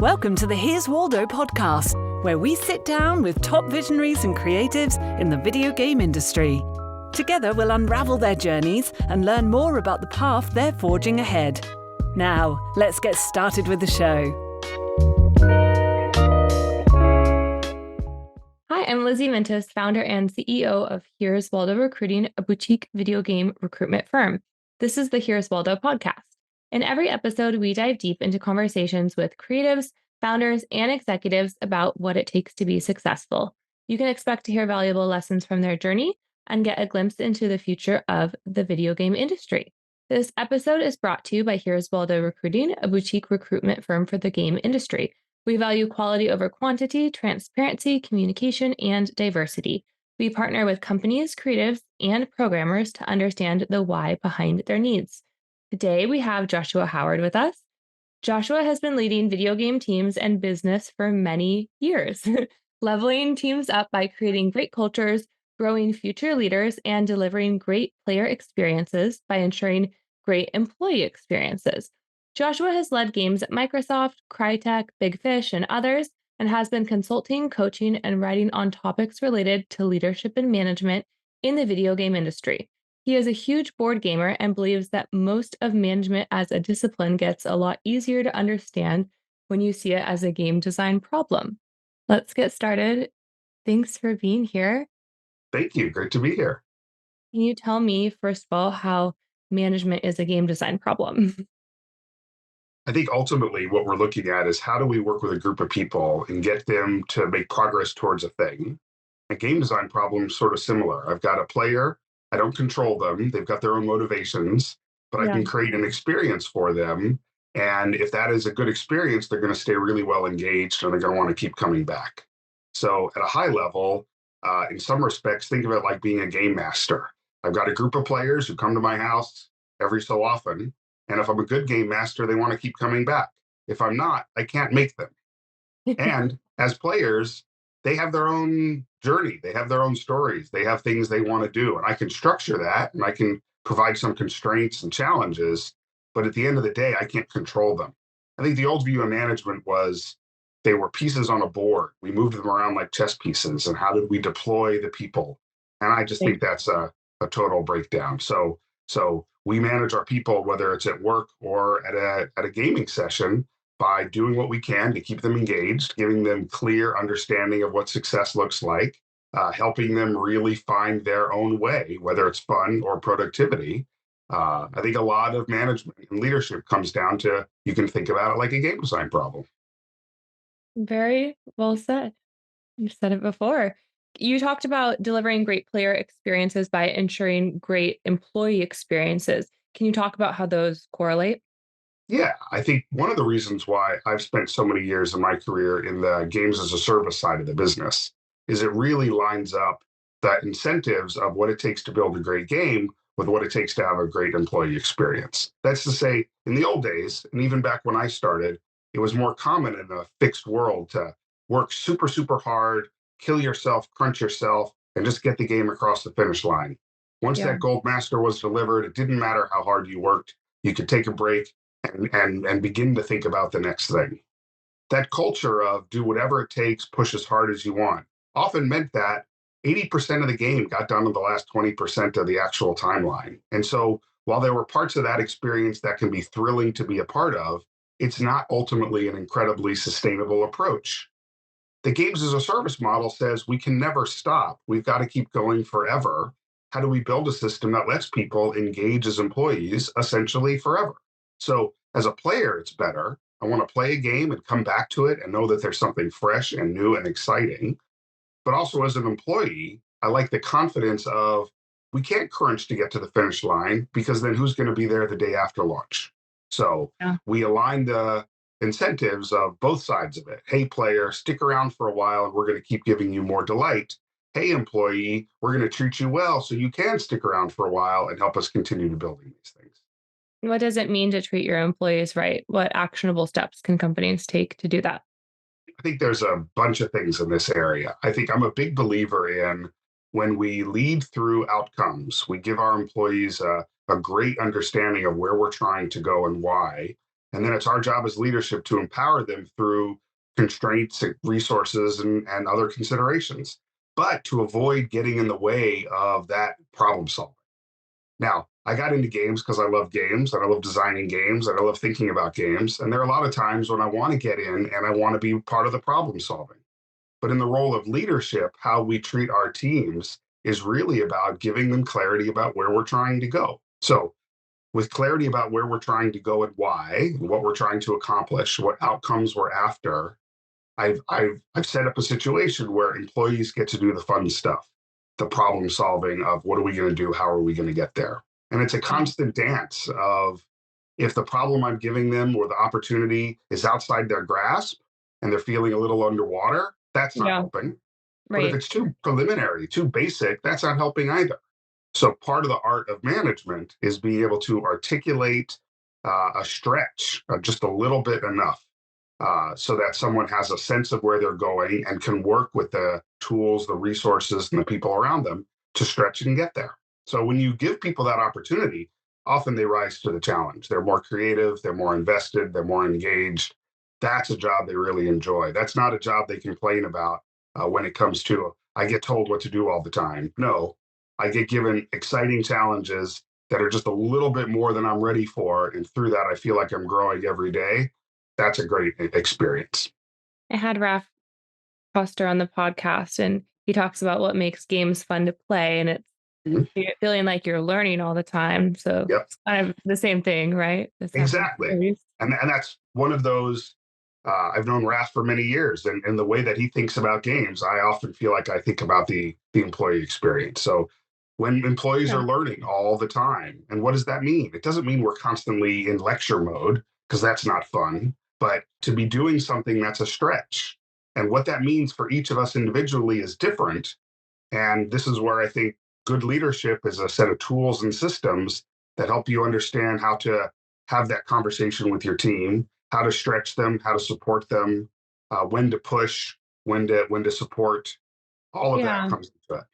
Welcome to the Here's Waldo podcast, where we sit down with top visionaries and creatives in the video game industry. Together, we'll unravel their journeys and learn more about the path they're forging ahead. Now, let's get started with the show. Hi, I'm Lizzie Mentis, founder and CEO of Here's Waldo Recruiting, a boutique video game recruitment firm. This is the Here's Waldo podcast. In every episode, we dive deep into conversations with creatives, founders, and executives about what it takes to be successful. You can expect to hear valuable lessons from their journey and get a glimpse into the future of the video game industry. This episode is brought to you by Here's Waldo Recruiting, a boutique recruitment firm for the game industry. We value quality over quantity, transparency, communication, and diversity. We partner with companies, creatives, and programmers to understand the why behind their needs. Today, we have Joshua Howard with us. Joshua has been leading video game teams and business for many years, leveling teams up by creating great cultures, growing future leaders, and delivering great player experiences by ensuring great employee experiences. Joshua has led games at Microsoft, Crytek, Big Fish, and others, and has been consulting, coaching, and writing on topics related to leadership and management in the video game industry. He is a huge board gamer and believes that most of management as a discipline gets a lot easier to understand when you see it as a game design problem. Let's get started. Thanks for being here. Thank you. Great to be here. Can you tell me, first of all, how management is a game design problem? I think ultimately what we're looking at is how do we work with a group of people and get them to make progress towards a thing. A game design problem is sort of similar. I've got a player. I don't control them. They've got their own motivations, but I can create an experience for them. And if that is a good experience, they're going to stay really well engaged and they're going to want to keep coming back. So at a high level, in some respects, think of it like being a game master. I've got a group of players who come to my house every so often. And if I'm a good game master, they want to keep coming back. If I'm not, I can't make them. And as players, they have their own journey. They have their own stories. They have things they want to do. And I can structure that and I can provide some constraints and challenges. But at the end of the day, I can't control them. I think the old view of management was they were pieces on a board. We moved them around like chess pieces. And how did we deploy the people? And I just think that's a total breakdown. So we manage our people, whether it's at work or at a gaming session, by doing what we can to keep them engaged, giving them clear understanding of what success looks like, helping them really find their own way, whether it's fun or productivity. I think a lot of management and leadership comes down to, you can think about it like a game design problem. Very well said. You've said it before. You talked about delivering great player experiences by ensuring great employee experiences. Can you talk about how those correlate? Yeah, I think one of the reasons why I've spent so many years in my career in the games as a service side of the business is it really lines up the incentives of what it takes to build a great game with what it takes to have a great employee experience. That's to say, in the old days, and even back when I started, it was more common in a fixed world to work super, super hard, kill yourself, crunch yourself, and just get the game across the finish line. Once that gold master was delivered, it didn't matter how hard you worked. You could take a break and begin to think about the next thing. That culture of do whatever it takes, push as hard as you want, often meant that 80% of the game got done in the last 20% of the actual timeline. And so while there were parts of that experience that can be thrilling to be a part of, it's not ultimately an incredibly sustainable approach. The games as a service model says we can never stop. We've got to keep going forever. How do we build a system that lets people engage as employees essentially forever? So as a player, it's better. I want to play a game and come back to it and know that there's something fresh and new and exciting. But also as an employee, I like the confidence of we can't crunch to get to the finish line because then who's going to be there the day after launch? So we align the incentives of both sides of it. Hey, player, stick around for a while and we're going to keep giving you more delight. Hey, employee, we're going to treat you well so you can stick around for a while and help us continue to building these things. What does it mean to treat your employees right? What actionable steps can companies take to do that? I think there's a bunch of things in this area. I think I'm a big believer in when we lead through outcomes, we give our employees a great understanding of where we're trying to go and why. And then it's our job as leadership to empower them through constraints, resources, and other considerations, but to avoid getting in the way of that problem solving. Now, I got into games because I love games and I love designing games and I love thinking about games. And there are a lot of times when I want to get in and I want to be part of the problem solving. But in the role of leadership, how we treat our teams is really about giving them clarity about where we're trying to go. So, with clarity about where we're trying to go and why, and what we're trying to accomplish, what outcomes we're after, I've set up a situation where employees get to do the fun stuff, the problem solving of what are we going to do, how are we going to get there, and it's a constant dance of if the problem I'm giving them or the opportunity is outside their grasp and they're feeling a little underwater, that's not Yeah. helping. But if Right. it's too preliminary, too basic, that's not helping either. So part of the art of management is being able to articulate a stretch, just a little bit enough, so that someone has a sense of where they're going and can work with the tools, the resources, and the people around them to stretch and get there. So when you give people that opportunity, often they rise to the challenge. They're more creative, they're more invested, they're more engaged. That's a job they really enjoy. That's not a job they complain about when it comes to, I get told what to do all the time. No, I get given exciting challenges that are just a little bit more than I'm ready for. And through that, I feel like I'm growing every day. That's a great experience. I had Raf Foster on the podcast, and he talks about what makes games fun to play, and it's Mhm. feeling like you're learning all the time. So Yep, it's kind of the same thing, right? Just having exactly. stories. And that's one of those. I've known Ras for many years, and the way that he thinks about games, I often feel like I think about the employee experience. So when employees Yeah. are learning all the time, and what does that mean? It doesn't mean we're constantly in lecture mode because that's not fun, but to be doing something that's a stretch. And what that means for each of us individually is different. And this is where I think good leadership is a set of tools and systems that help you understand how to have that conversation with your team, how to stretch them, how to support them, when to push, when to support. All of that Yeah. comes into it.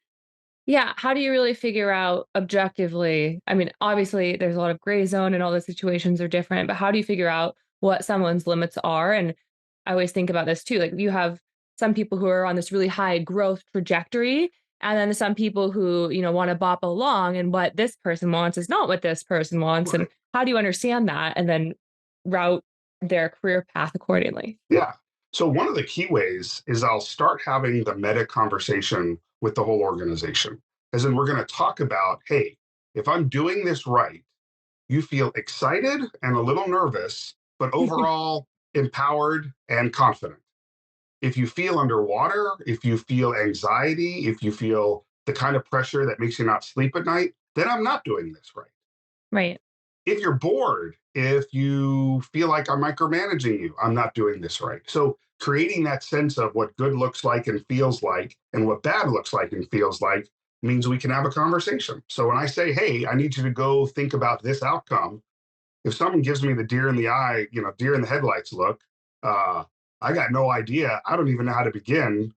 Yeah. How do you really figure out objectively? I mean, obviously, there's a lot of gray zone and all the situations are different, but how do you figure out what someone's limits are? And I always think about this too. Like, you have some people who are on this really high growth trajectory, and then some people who, want to bop along, and what this person wants is not what this person wants. And Right. how do you understand that and then route their career path accordingly? Yeah. So one of the key ways is I'll start having the meta conversation with the whole organization. As in, we're going to talk about, hey, if I'm doing this right, you feel excited and a little nervous, but overall empowered and confident. If you feel underwater, if you feel anxiety, if you feel the kind of pressure that makes you not sleep at night, then I'm not doing this right. Right. If you're bored, if you feel like I'm micromanaging you, I'm not doing this right. So creating that sense of what good looks like and feels like and what bad looks like and feels like means we can have a conversation. So when I say, hey, I need you to go think about this outcome, if someone gives me the deer in the eye, deer in the headlights look, uh, I got no idea. I don't even know how to begin.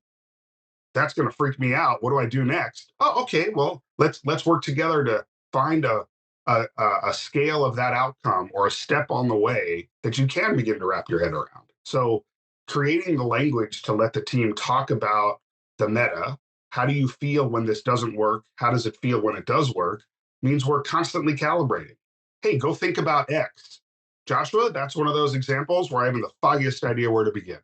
That's going to freak me out. What do I do next? Oh, okay. Well, let's work together to find a scale of that outcome or a step on the way that you can begin to wrap your head around. So creating the language to let the team talk about the meta. How do you feel when this doesn't work? How does it feel when it does work? Means we're constantly calibrating. Hey, go think about X. Joshua, that's one of those examples where I haven't the foggiest idea where to begin.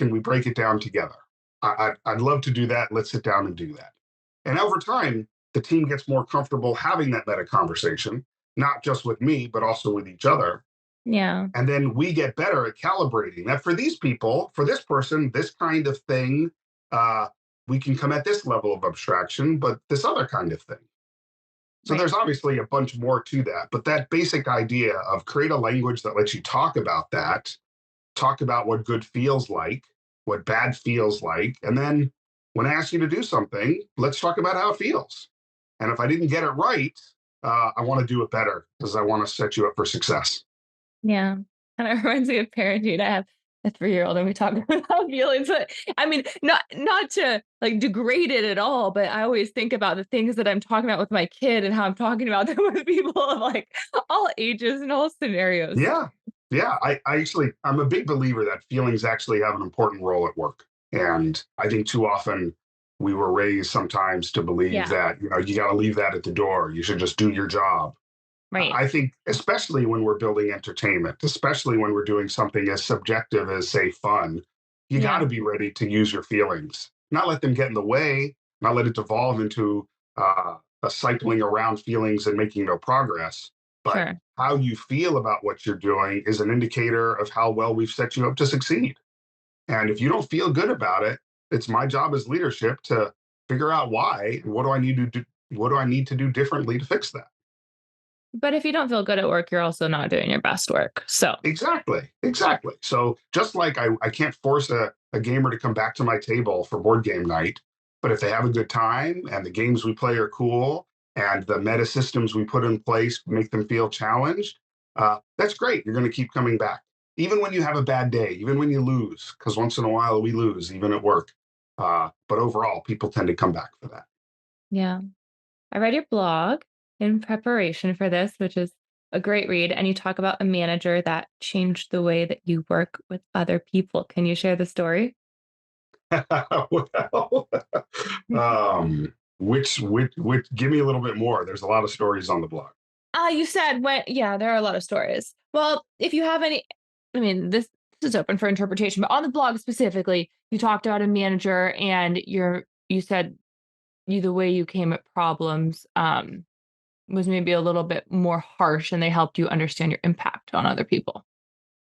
Can we break it down together? I'd love to do that. Let's sit down and do that. And over time, the team gets more comfortable having that meta conversation, not just with me, but also with each other. Yeah. And then we get better at calibrating that for these people, for this person, this kind of thing, uh, we can come at this level of abstraction, but this other kind of thing. So Right. there's obviously a bunch more to that, but that basic idea of create a language that lets you talk about that, talk about what good feels like, what bad feels like, and then when I ask you to do something, let's talk about how it feels. And if I didn't get it right, I want to do it better because I want to set you up for success. Yeah. And it reminds me of parenting. I have a 3-year-old and we talk about feelings. But I mean, not to like degrade it at all, but I always think about the things that I'm talking about with my kid and how I'm talking about them with people of like all ages and all scenarios. Yeah. Yeah, I'm a big believer that feelings actually have an important role at work. And I think too often we were raised sometimes to believe Yeah, that, you got to leave that at the door. You should just do your job. right. I think, especially when we're building entertainment, especially when we're doing something as subjective as, say, fun, you got Yeah, to be ready to use your feelings, not let them get in the way, not let it devolve into a cycling around feelings and making no progress. But sure. how you feel about what you're doing is an indicator of how well we've set you up to succeed. And if you don't feel good about it, it's my job as leadership to figure out why and what do I need to do. What do I need to do differently to fix that? But if you don't feel good at work, you're also not doing your best work. So, Exactly. Exactly. So just like I can't force a gamer to come back to my table for board game night, but if they have a good time and the games we play are cool and the meta systems we put in place make them feel challenged, that's great. You're going to keep coming back. Even when you have a bad day, even when you lose, because once in a while we lose, even at work. But overall, people tend to come back for that. yeah. I read your blog in preparation for this, which is a great read. And you talk about a manager that changed the way that you work with other people. Can you share the story? Well, which, give me a little bit more. There's a lot of stories on the blog. You said when, yeah, there are a lot of stories. Well, if you have any, I mean, this is open for interpretation, but on the blog specifically, you talked about a manager and you said the way you came at problems was maybe a little bit more harsh and they helped you understand your impact on other people.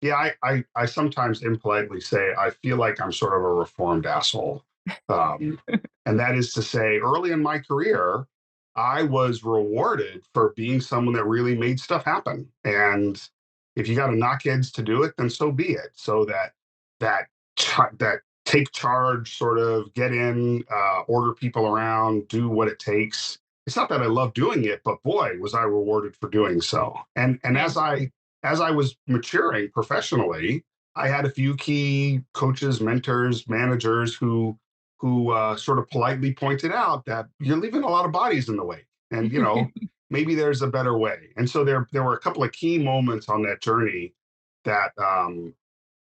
Yeah, I sometimes impolitely say I feel like I'm sort of a reformed asshole. Um, and that is to say, early in my career, I was rewarded for being someone that really made stuff happen. And if you got to knock heads to do it, then so be it. So that take charge, sort of get in, order people around, do what it takes. It's not that I love doing it, but boy, was I rewarded for doing so. And Right. as I was maturing professionally, I had a few key coaches, mentors, managers who sort of politely pointed out that you're leaving a lot of bodies in the wake, and maybe there's a better way. And so there were a couple of key moments on that journey that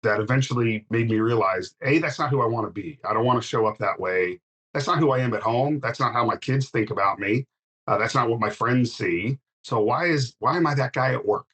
that eventually made me realize, a, that's not who I want to be. I don't want to show up that way. That's not who I am at home. That's not how my kids think about me. That's not what my friends see. So why am I that guy at work?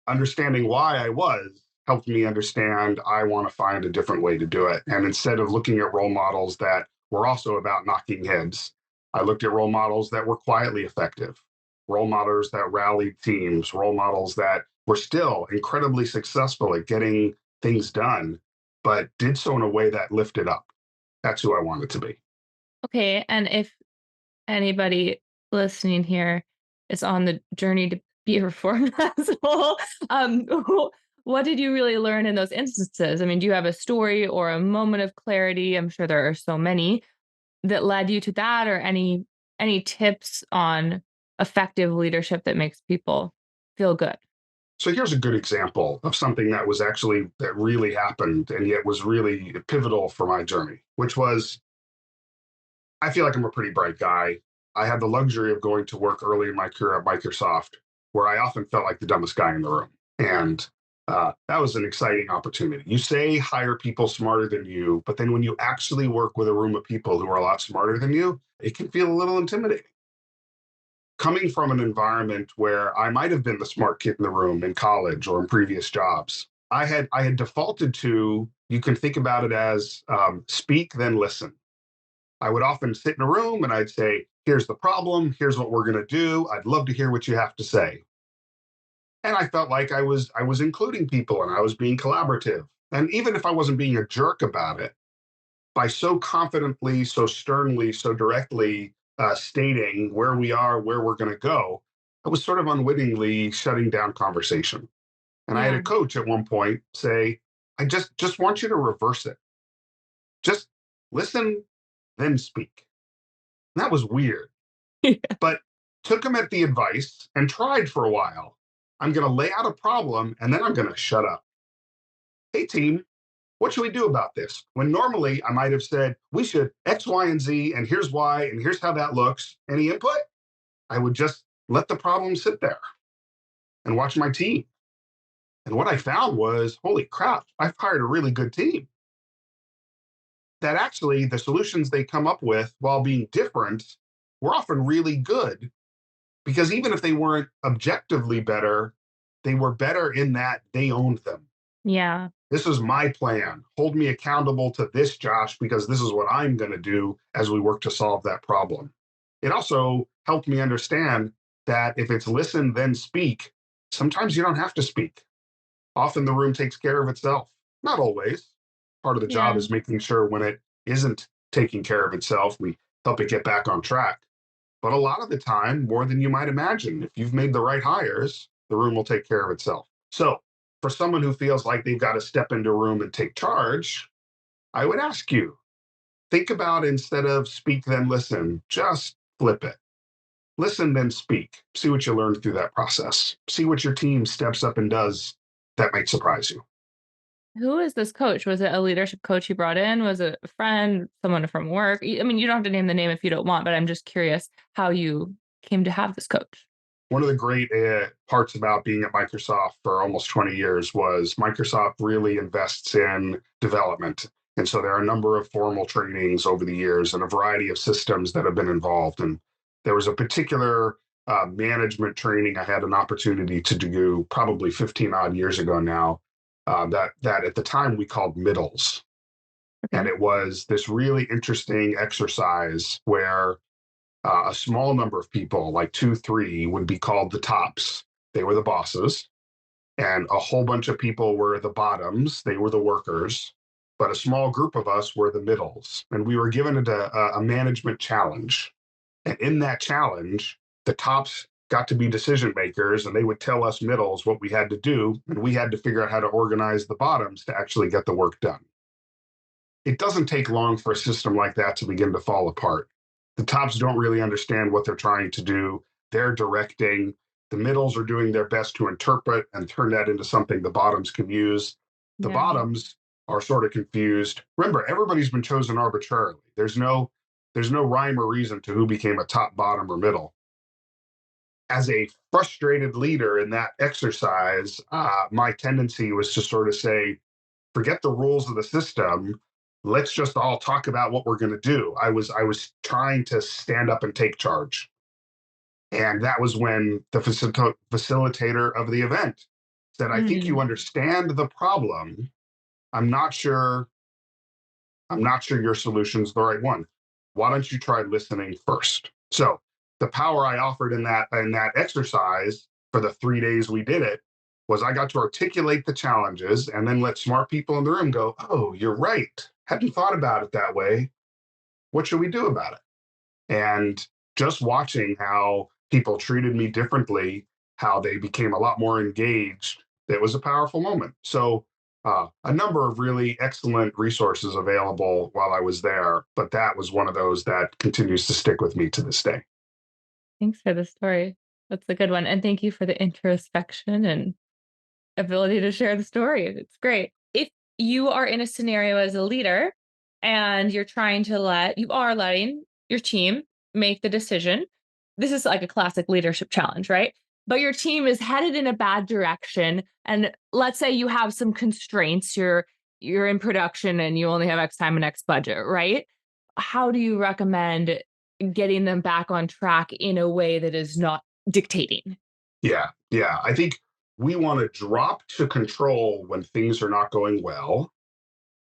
Understanding why I was helped me understand I want to find a different way to do it. And instead of looking at role models that were also about knocking heads, I looked at role models that were quietly effective, role models that rallied teams, role models that were still incredibly successful at getting things done, but did so in a way that lifted up. That's who I wanted to be. Okay. And if anybody listening here is on the journey to be a reformed asshole, um, what did you really learn in those instances? I mean, do you have a story or a moment of clarity? I'm sure there are so many that led you to that, or any tips on effective leadership that makes people feel good? So here's a good example of something that really happened and yet was really pivotal for my journey, which was I feel like I'm a pretty bright guy. I had the luxury of going to work early in my career at Microsoft, where I often felt like the dumbest guy in the room. And that was an exciting opportunity. You say hire people smarter than you, but then when you actually work with a room of people who are a lot smarter than you, it can feel a little intimidating. Coming from an environment where I might have been the smart kid in the room in college or in previous jobs, I had defaulted to, you can think about it as speak then listen. I would often sit in a room and I'd say, here's the problem, here's what we're going to do. I'd love to hear what you have to say. And I felt like I was including people and I was being collaborative. And even if I wasn't being a jerk about it, by so confidently, so sternly, so directly stating where we are, where we're going to go, I was sort of unwittingly shutting down conversation. And I had a Yeah. coach at one point say, I just want you to reverse it. Just listen, then speak. And that was weird, but took him at the advice and tried for a while. I'm going to lay out a problem and then I'm going to shut up. Hey, team, what should we do about this? When normally I might have said, we should X, Y, and Z, and here's why, and here's how that looks. Any input? I would just let the problem sit there and watch my team. And what I found was, holy crap, I've hired a really good team. That actually the solutions they come up with, while being different, were often really good, because even if they weren't objectively better, they were better in that they owned them. Yeah. This is my plan. Hold me accountable to this, Josh, because this is what I'm going to do as we work to solve that problem. It also helped me understand that if it's listen, then speak, sometimes you don't have to speak. Often the room takes care of itself. Not always. Part of the job Yeah. is making sure when it isn't taking care of itself, we help it get back on track. But a lot of the time, more than you might imagine, if you've made the right hires, the room will take care of itself. So, for someone who feels like they've got to step into a room and take charge, I would ask you, think about, instead of speak then listen, just flip it. Listen then speak. See what you learn through that process. See what your team steps up and does that might surprise you. Who is this coach? Was it a leadership coach you brought in? Was it a friend, someone from work? I mean, you don't have to name the name if you don't want, but I'm just curious how you came to have this coach. One of the great parts about being at Microsoft for almost 20 years was Microsoft really invests in development. And so there are a number of formal trainings over the years and a variety of systems that have been involved. And there was a particular management training I had an opportunity to do probably 15 odd years ago now, that at the time we called middles. And Okay. it was this really interesting exercise where a small number of people, like two, three, would be called the tops. They were the bosses. And a whole bunch of people were the bottoms. They were the workers. But a small group of us were the middles. And we were given a management challenge. And in that challenge, the tops got to be decision makers, and they would tell us middles what we had to do. And we had to figure out how to organize the bottoms to actually get the work done. It doesn't take long for a system like that to begin to fall apart. The tops don't really understand what they're trying to do. They're directing. The middles are doing their best to interpret and turn that into something the bottoms can use. The Yeah. bottoms are sort of confused. Remember, everybody's been chosen arbitrarily. There's no rhyme or reason to who became a top, bottom, or middle. As a frustrated leader in that exercise, my tendency was to sort of say, forget the rules of the system. Let's just all talk about what we're going to do. I was trying to stand up and take charge, and that was when the facilitator of the event said, "I think you Mm. understand the problem. I'm not sure. I'm not sure your solution's the right one. Why don't you try listening first?" So the power I offered in that exercise for the 3 days we did it was I got to articulate the challenges and then let smart people in the room go, "Oh, you're right. Hadn't thought about it that way. What should we do about it?" And just watching how people treated me differently, how they became a lot more engaged, it was a powerful moment. So, a number of really excellent resources available while I was there, but that was one of those that continues to stick with me to this day. Thanks for the story. That's a good one. And thank you for the introspection and ability to share the story. It's great. If you are in a scenario as a leader and you are letting your team make the decision. This is like a classic leadership challenge, right? But your team is headed in a bad direction. And let's say you have some constraints. You're in production and you only have X time and X budget, right? How do you recommend getting them back on track in a way that is not dictating? Yeah, yeah. I think we want to drop to control when things are not going well.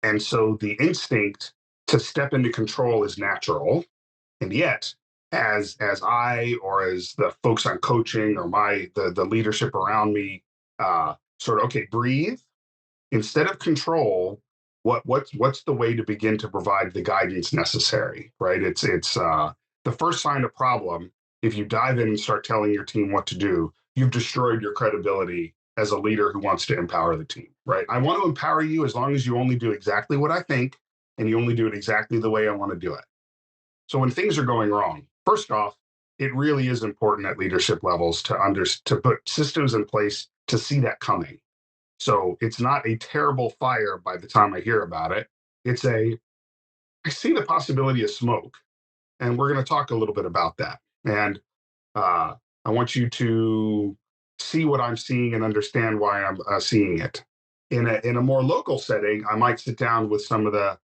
And so the instinct to step into control is natural. And yet, as I or as the folks I'm coaching or the leadership around me sort of, okay, breathe, instead of control, what's the way to begin to provide the guidance necessary, right? It's the first sign of problem. If you dive in and start telling your team what to do, you've destroyed your credibility as a leader who wants to empower the team, right? I want to empower you as long as you only do exactly what I think and you only do it exactly the way I want to do it. So when things are going wrong, first off, it really is important at leadership levels to put systems in place to see that coming. So it's not a terrible fire by the time I hear about it. It's I see the possibility of smoke, and we're going to talk a little bit about that. And I want you to see what I'm seeing and understand why I'm seeing it. In a more local setting, I might sit down with some of the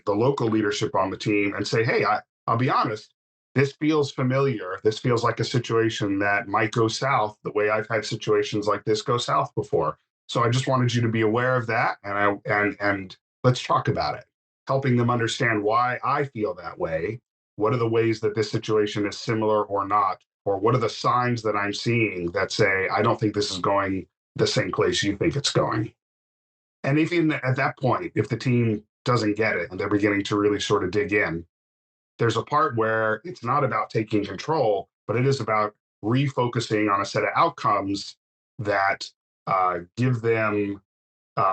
local leadership on the team and say, hey, I'll be honest, this feels familiar. This feels like a situation that might go south the way I've had situations like this go south before. So I just wanted you to be aware of that, and let's talk about it. Helping them understand why I feel that way. What are the ways that this situation is similar or not? Or what are the signs that I'm seeing that say, I don't think this is going the same place you think it's going? And even at that point, if the team doesn't get it and they're beginning to really sort of dig in, there's a part where it's not about taking control, but it is about refocusing on a set of outcomes that give them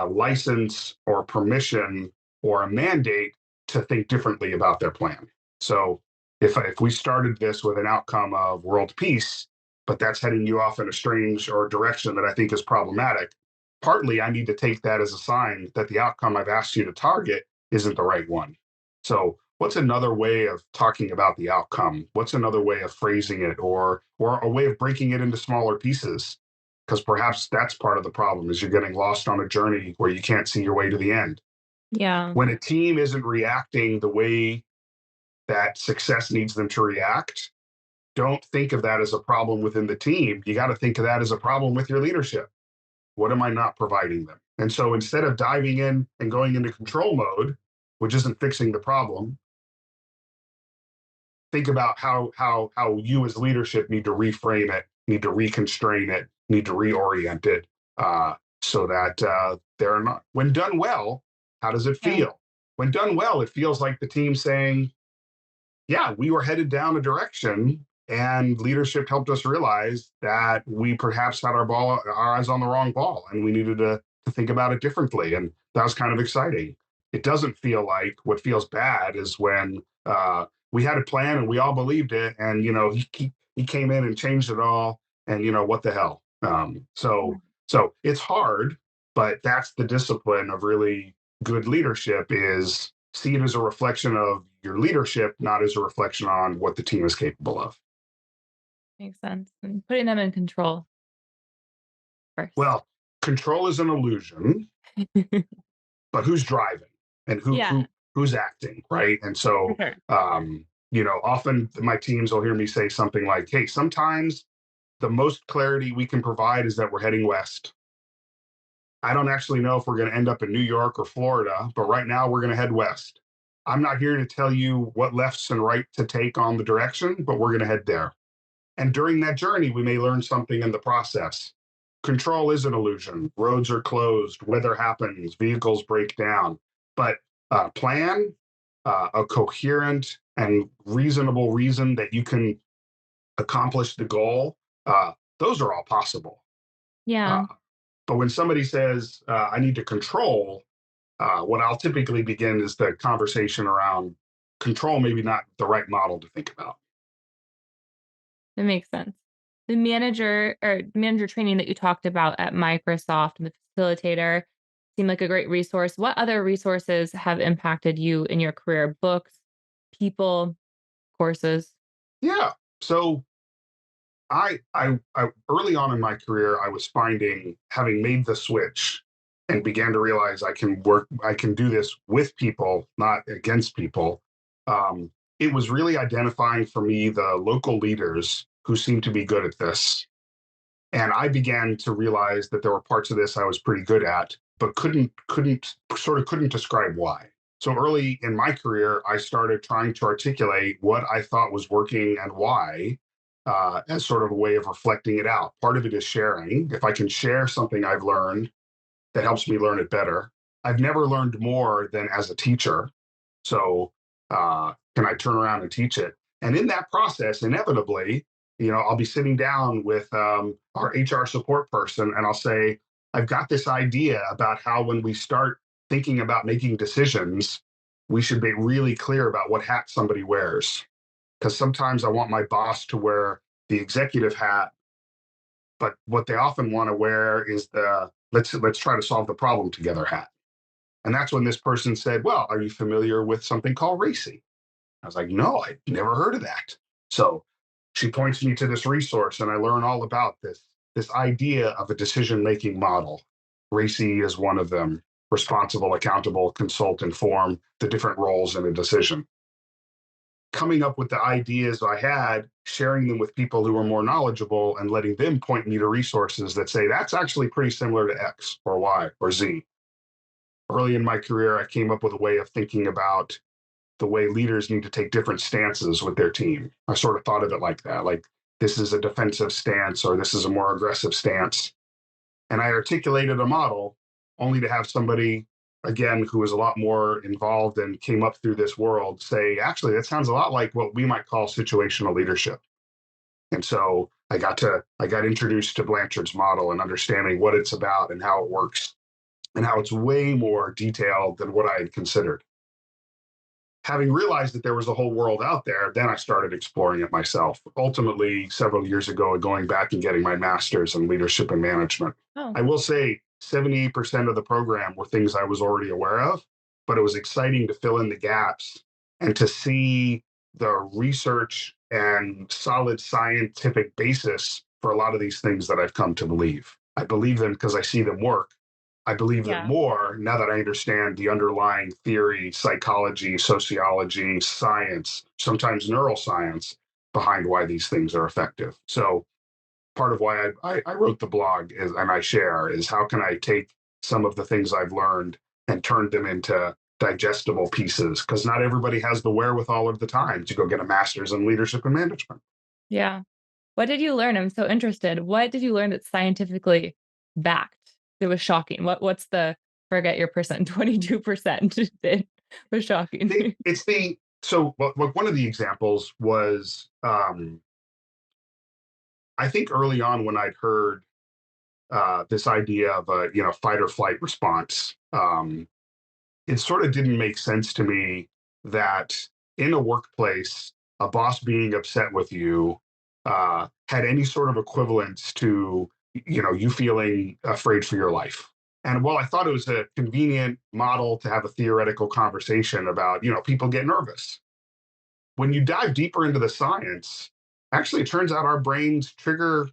license or permission or a mandate to think differently about their plan. So if we started this with an outcome of world peace, but that's heading you off in a strange or direction that I think is problematic, partly I need to take that as a sign that the outcome I've asked you to target isn't the right one. So what's another way of talking about the outcome? What's another way of phrasing it, or a way of breaking it into smaller pieces? Because perhaps that's part of the problem is you're getting lost on a journey where you can't see your way to the end. Yeah. When a team isn't reacting the way that success needs them to react, don't think of that as a problem within the team. You got to think of that as a problem with your leadership. What am I not providing them? And so instead of diving in and going into control mode, which isn't fixing the problem, think about how you as leadership need to reframe it, need to reconstrain it, need to reorient it, so that they're not. When done well, how does it Yeah. feel? When done well, it feels like the team saying, "Yeah, we were headed down a direction, and leadership helped us realize that we perhaps had our eyes on the wrong ball, and we needed to think about it differently." And that was kind of exciting. It doesn't feel like what feels bad is when we had a plan and we all believed it, and he came in and changed it all, and what the hell. So it's hard, but that's the discipline of really good leadership, is see it as a reflection of your leadership, not as a reflection on what the team is capable of. Makes sense. And putting them in control first. Well, control is an illusion, but who's driving and who Yeah, who who's acting, right? And for so, sure. often my teams will hear me say something like, "Hey, sometimes the most clarity we can provide is that we're heading west. I don't actually know if we're going to end up in New York or Florida, but right now we're going to head west. I'm not here to tell you what lefts and right to take on the direction, but we're going to head there. And during that journey, we may learn something in the process. Control is an illusion. Roads are closed, weather happens, vehicles break down. But plan, a coherent and reasonable reason that you can accomplish the goal, those are all possible. Uh, Yeah. but when somebody says, I need to control, what I'll typically begin is the conversation around control, maybe not the right model to think about. It makes sense. The manager training that you talked about at Microsoft and the facilitator seemed like a great resource. What other resources have impacted you in your career? Books, people, courses? Yeah. So I early on in my career, I was finding, having made the switch and began to realize I can do this with people, not against people. It was really identifying for me the local leaders who seemed to be good at this. And I began to realize that there were parts of this I was pretty good at, but couldn't describe why. So early in my career, I started trying to articulate what I thought was working and why, as sort of a way of reflecting it out. Part of it is sharing. If I can share something I've learned, that helps me learn it better. I've never learned more than as a teacher. So can I turn around and teach it? And in that process, inevitably, I'll be sitting down with our HR support person, and I'll say, I've got this idea about how when we start thinking about making decisions, we should be really clear about what hat somebody wears. Because sometimes I want my boss to wear the executive hat, but what they often want to wear is the let's try to solve the problem together hat. And that's when this person said, well, are you familiar with something called RACI? I was like, no, I never heard of that. So she points me to this resource, and I learn all about this this idea of a decision-making model. RACI is one of them: responsible, accountable, consult, inform, the different roles in a decision. Coming up with the ideas I had, sharing them with people who were more knowledgeable, and letting them point me to resources that say that's actually pretty similar to X or Y or Z. Early in my career, I came up with a way of thinking about the way leaders need to take different stances with their team. I sort of thought of it like that, like this is a defensive stance or this is a more aggressive stance. And I articulated a model only to have somebody, again, who was a lot more involved and came up through this world say, actually, that sounds a lot like what we might call situational leadership. And so I got introduced to Blanchard's model and understanding what it's about and how it works and how it's way more detailed than what I had considered. Having realized that there was a whole world out there, then I started exploring it myself. Ultimately, several years ago, going back and getting my master's in leadership and management. Oh, I will say 78% of the program were things I was already aware of, but it was exciting to fill in the gaps and to see the research and solid scientific basis for a lot of these things that I've come to believe. I believe them because I see them work. I believe them yeah. more now that I understand the underlying theory, psychology, sociology, science, sometimes neuroscience behind why these things are effective. So part of why I wrote the blog is, and I share, is how can I take some of the things I've learned and turn them into digestible pieces? Because not everybody has the wherewithal of the time to go get a master's in leadership and management. Yeah. What did you learn? I'm so interested. What did you learn that's scientifically backed? It was shocking. What's the forget your percent, 22% that was shocking. So one of the examples was I think early on when I'd heard this idea of a fight or flight response, it sort of didn't make sense to me that in a workplace, a boss being upset with you had any sort of equivalence to you feeling afraid for your life. And while I thought it was a convenient model to have a theoretical conversation about, people get nervous. When you dive deeper into the science, actually, it turns out our brains trigger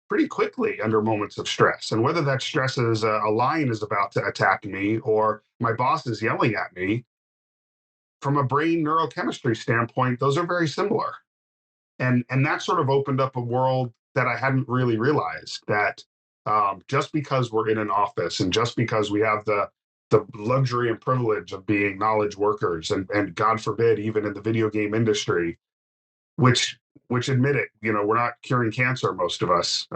pretty quickly under moments of stress. And whether that stress is a lion is about to attack me or my boss is yelling at me, from a brain neurochemistry standpoint, those are very similar. And that sort of opened up a world that I hadn't really realized that just because we're in an office and just because we have the luxury and privilege of being knowledge workers and God forbid, even in the video game industry, which admit it, we're not curing cancer, most of us.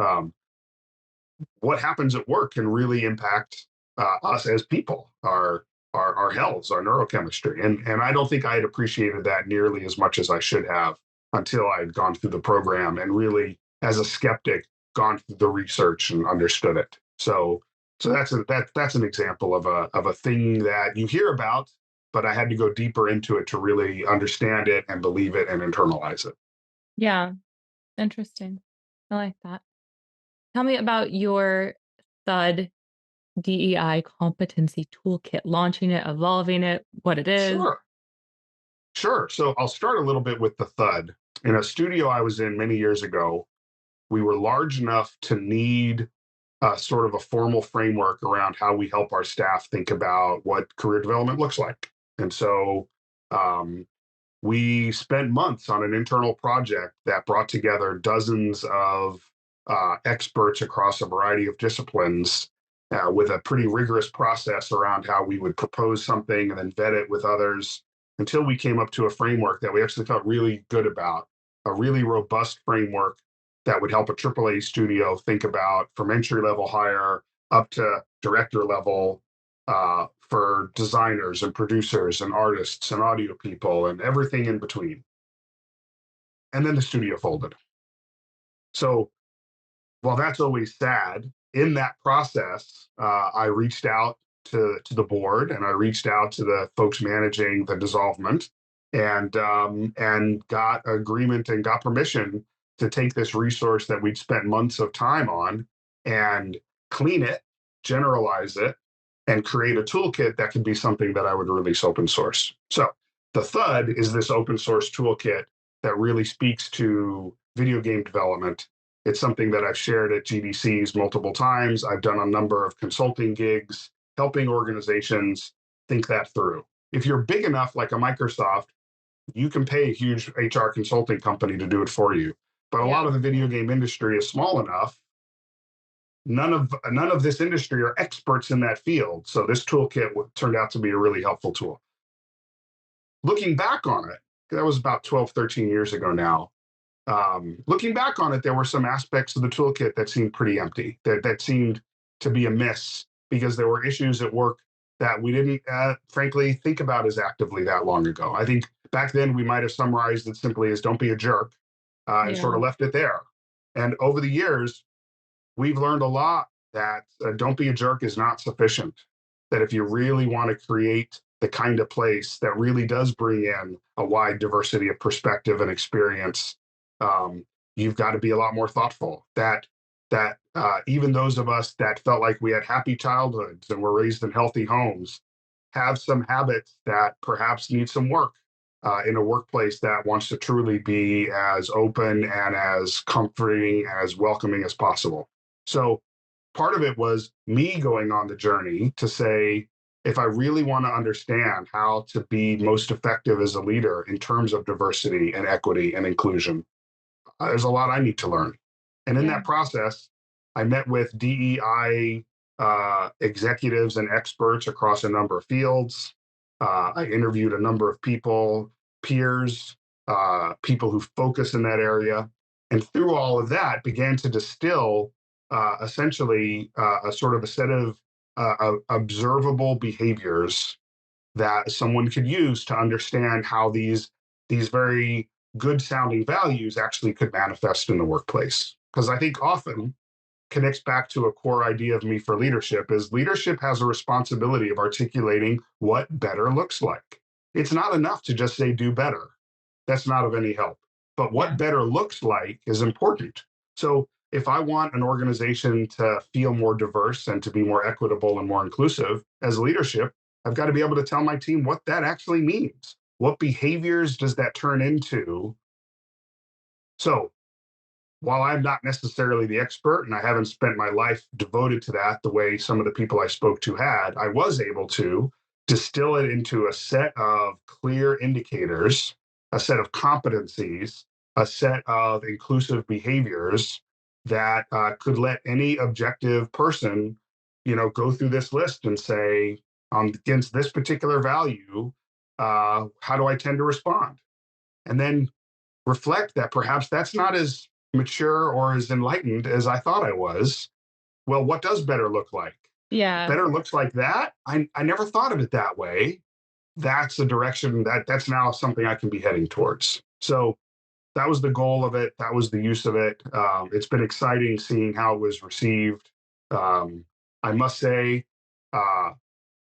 What happens at work can really impact us as people, our health, our neurochemistry, and I don't think I had appreciated that nearly as much as I should have until I had gone through the program and really, as a skeptic, gone through the research and understood it. So that's an example of a thing that you hear about, but I had to go deeper into it to really understand it and believe it and internalize it. Yeah. Interesting. I like that. Tell me about your THUD DEI competency toolkit, launching it, evolving it, what it is. Sure. Sure. So I'll start a little bit with the thud. In a studio I was in many years ago, we were large enough to need sort of a formal framework around how we help our staff think about what career development looks like. And so um, we spent months on an internal project that brought together dozens of experts across a variety of disciplines with a pretty rigorous process around how we would propose something and then vet it with others until we came up to a framework that we actually felt really good about, a really robust framework that would help a AAA studio think about from entry level hire up to director level for designers and producers and artists and audio people and everything in between. And then the studio folded. So while that's always sad, in that process, I reached out to the board and I reached out to the folks managing the dissolvement and got agreement and got permission to take this resource that we'd spent months of time on and clean it, generalize it, and create a toolkit that could be something that I would release open source. So the thud is this open source toolkit that really speaks to video game development. It's something that I've shared at GDCs multiple times. I've done a number of consulting gigs, helping organizations think that through. If you're big enough, like a Microsoft, you can pay a huge HR consulting company to do it for you. But a lot of the video game industry is small enough. None of this industry are experts in that field. So this toolkit turned out to be a really helpful tool. Looking back on it, that was about 12, 13 years ago now. Looking back on it, there were some aspects of the toolkit that seemed pretty empty, that seemed to be amiss because there were issues at work that we didn't, frankly, think about as actively that long ago. I think back then we might have summarized it simply as don't be a jerk and sort of left it there. And over the years, we've learned a lot that don't be a jerk is not sufficient. That if you really want to create the kind of place that really does bring in a wide diversity of perspective and experience, you've got to be a lot more thoughtful. That even those of us that felt like we had happy childhoods and were raised in healthy homes have some habits that perhaps need some work in a workplace that wants to truly be as open and as comforting, as welcoming as possible. So part of it was me going on the journey to say, if I really want to understand how to be most effective as a leader in terms of diversity and equity and inclusion, there's a lot I need to learn. And in that process, I met with DEI executives and experts across a number of fields. I interviewed a number of people, peers, people who focus in that area. And through all of that, began to distill essentially a sort of a set of observable behaviors that someone could use to understand how these very good sounding values actually could manifest in the workplace. Because I think often connects back to a core idea of me for leadership is leadership has a responsibility of articulating what better looks like. It's not enough to just say do better. That's not of any help. But what better looks like is important. So if I want an organization to feel more diverse and to be more equitable and more inclusive as leadership, I've got to be able to tell my team what that actually means. What behaviors does that turn into? So while I'm not necessarily the expert and I haven't spent my life devoted to that the way some of the people I spoke to had, I was able to distill it into a set of clear indicators, a set of competencies, a set of inclusive behaviors that could let any objective person, go through this list and say, against this particular value, how do I tend to respond? And then reflect that perhaps that's not as mature or as enlightened as I thought I was. Well, what does better look like? Yeah. Better looks like that. I never thought of it that way. That's a direction that's now something I can be heading towards. So that was the goal of it. That was the use of it. It's been exciting seeing how it was received. I must say,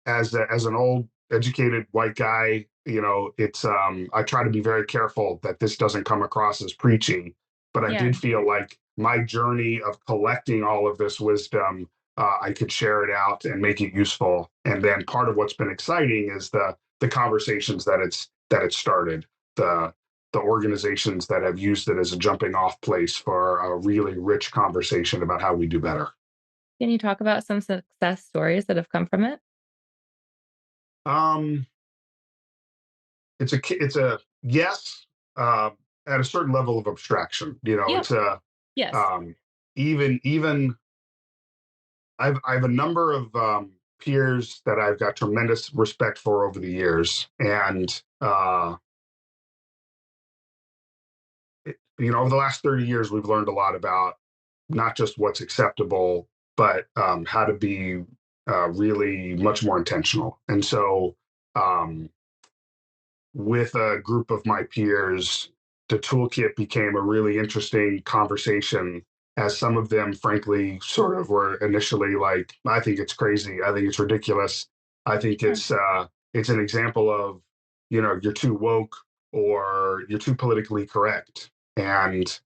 as an old educated white guy, it's I try to be very careful that this doesn't come across as preachy, but I did feel like my journey of collecting all of this wisdom, I could share it out and make it useful. And then part of what's been exciting is the conversations that it's started, the organizations that have used it as a jumping off place for a really rich conversation about how we do better. Can you talk about some success stories that have come from it? Um, it's a yes, at a certain level of abstraction. It's a Yes. even I've a number of peers that I've got tremendous respect for over the years, and over the last 30 years, we've learned a lot about not just what's acceptable, but how to be really much more intentional. And so, with a group of my peers, the toolkit became a really interesting conversation, as some of them, frankly, sort of were initially like, I think it's crazy. I think it's ridiculous. I think it's an example of, you're too woke or you're too politically correct. And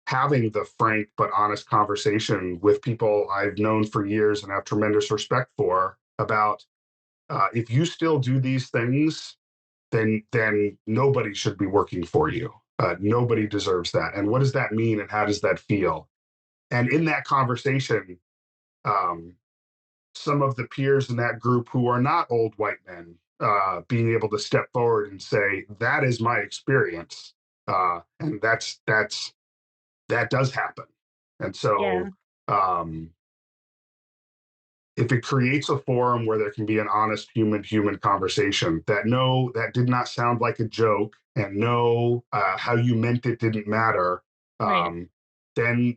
having the frank but honest conversation with people I've known for years and have tremendous respect for about if you still do these things, then nobody should be working for you. Nobody deserves that. And what does that mean and how does that feel? And in that conversation, um, some of the peers in that group who are not old white men being able to step forward and say, that is my experience. And that does happen. And Yeah. so um, if it creates a forum where there can be an honest human conversation that no, that did not sound like a joke, and no, how you meant it didn't matter, Right. um, then,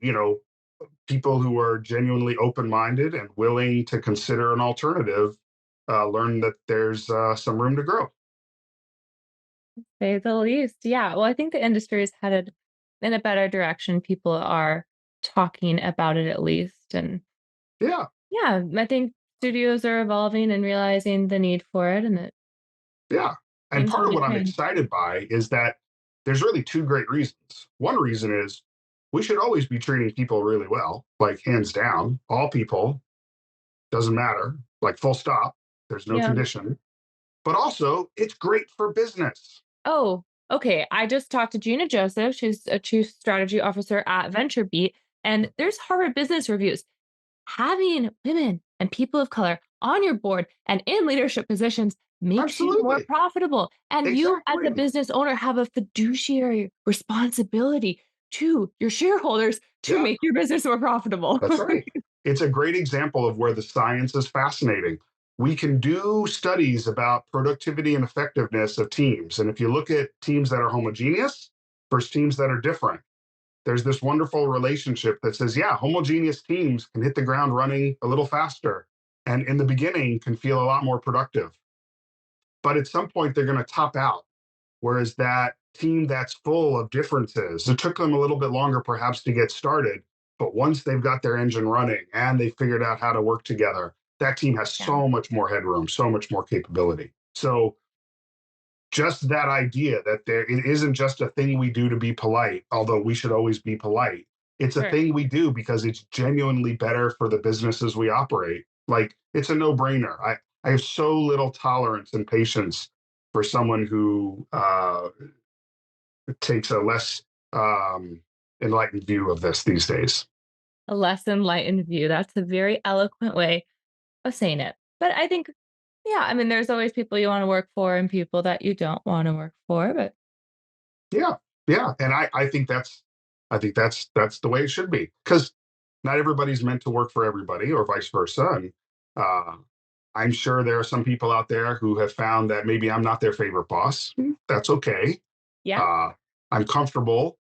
people who are genuinely open-minded and willing to consider an alternative learn that there's some room to grow. Say the least. Yeah. Well, I think the industry is headed in a better direction. People are talking about it at least. And Yeah, yeah, I think studios are evolving and realizing the need for it and that yeah. And things part will of be what I'm changed. excited by is that there's really two great reasons. One reason is we should always be treating people really well, like hands down, all people, doesn't matter, like full stop. There's no Yeah. condition. But also, it's great for business. Oh, okay. I just talked to Gina Joseph. She's a chief strategy officer at VentureBeat. And there's Harvard Business Reviews. Having women and people of color on your board and in leadership positions makes you more Absolutely. profitable. And you, as a Exactly. business owner, have a fiduciary responsibility to your shareholders to Yeah. make your business more profitable. That's right. It's a great example of where the science is fascinating. We can do studies about productivity and effectiveness of teams. And if you look at teams that are homogeneous versus teams that are different, there's this wonderful relationship that says, yeah, homogeneous teams can hit the ground running a little faster and in the beginning can feel a lot more productive. But at some point, they're going to top out. Whereas that team that's full of differences, it took them a little bit longer perhaps to get started. But once they've got their engine running and they figured out how to work together, that team has Yeah, so much more headroom, so much more capability. So just that idea that there it isn't just a thing we do to be polite, although we should always be polite. It's a sure. thing we do because it's genuinely better for the businesses we operate. Like it's a no-brainer. I have so little tolerance and patience for someone who takes a less enlightened view of this these days. A less enlightened view. That's a very eloquent way of saying it. But I think, yeah, I mean, there's always people you want to work for and people that you don't want to work for. But Yeah, yeah, and I think that's the way it should be because not everybody's meant to work for everybody, or vice versa. And uh, I'm sure there are some people out there who have found that maybe I'm not their favorite boss. That's okay. yeah, Uh, I'm comfortable,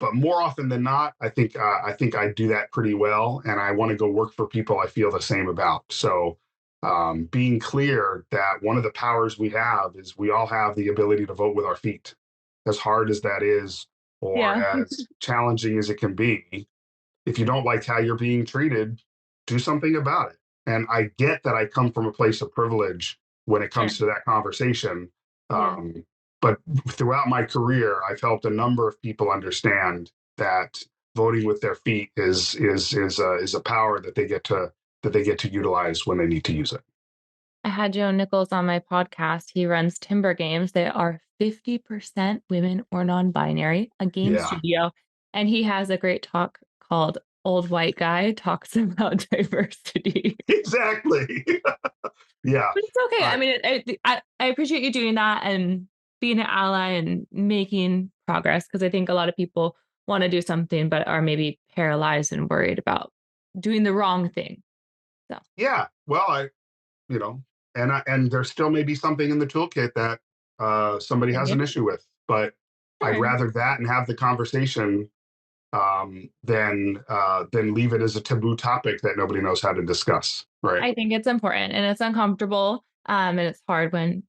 but more often than not, I think I do that pretty well, and I want to go work for people I feel the same about. So, being clear that one of the powers we have is we all have the ability to vote with our feet, as hard as that is, or yeah, as challenging as it can be. If you don't like how you're being treated, do something about it. And I get that I come from a place of privilege when it sure. comes to that conversation. Yeah. Um, but throughout my career, I've helped a number of people understand that voting with their feet is a power that they get to utilize when they need to use it. I had Joe Nichols on my podcast. He runs Timber Games. They are 50% women or non binary, a game Yeah, studio. And he has a great talk called Old White Guy Talks About Diversity. exactly. Yeah, But it's okay. I I, mean, I appreciate you doing that and being an ally and making progress because I think a lot of people want to do something but are maybe paralyzed and worried about doing the wrong thing. So, yeah. Well, you know, and there still may be something in the toolkit that somebody has an maybe. issue with, but I'd Sure. rather that and have the conversation than leave it as a taboo topic that nobody knows how to discuss. Right. I think it's important and it's uncomfortable. And it's hard when,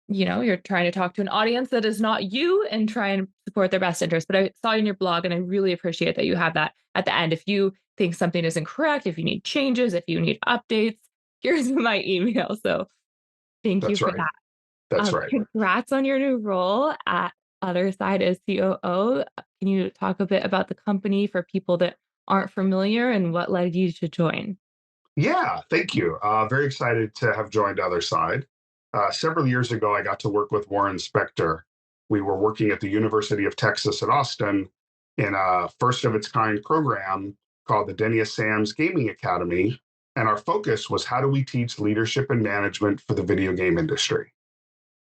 you're trying to talk to an audience that is not you and try and support their best interest. But I saw in your blog and I really appreciate that you have that at the end. If you think something isn't correct, if you need changes, if you need updates, here's my email. So thank you That's for right. that. That's right. Congrats on your new role at OtherSide as COO. Can you talk a bit about the company for people that aren't familiar and what led you to join? Yeah. Thank you. Very excited to have joined Other Side. Several years ago, I got to work with Warren Spector. We were working at the University of Texas at Austin, in a first of its kind program called the Denius Sam's Gaming Academy. And our focus was how do we teach leadership and management for the video game industry?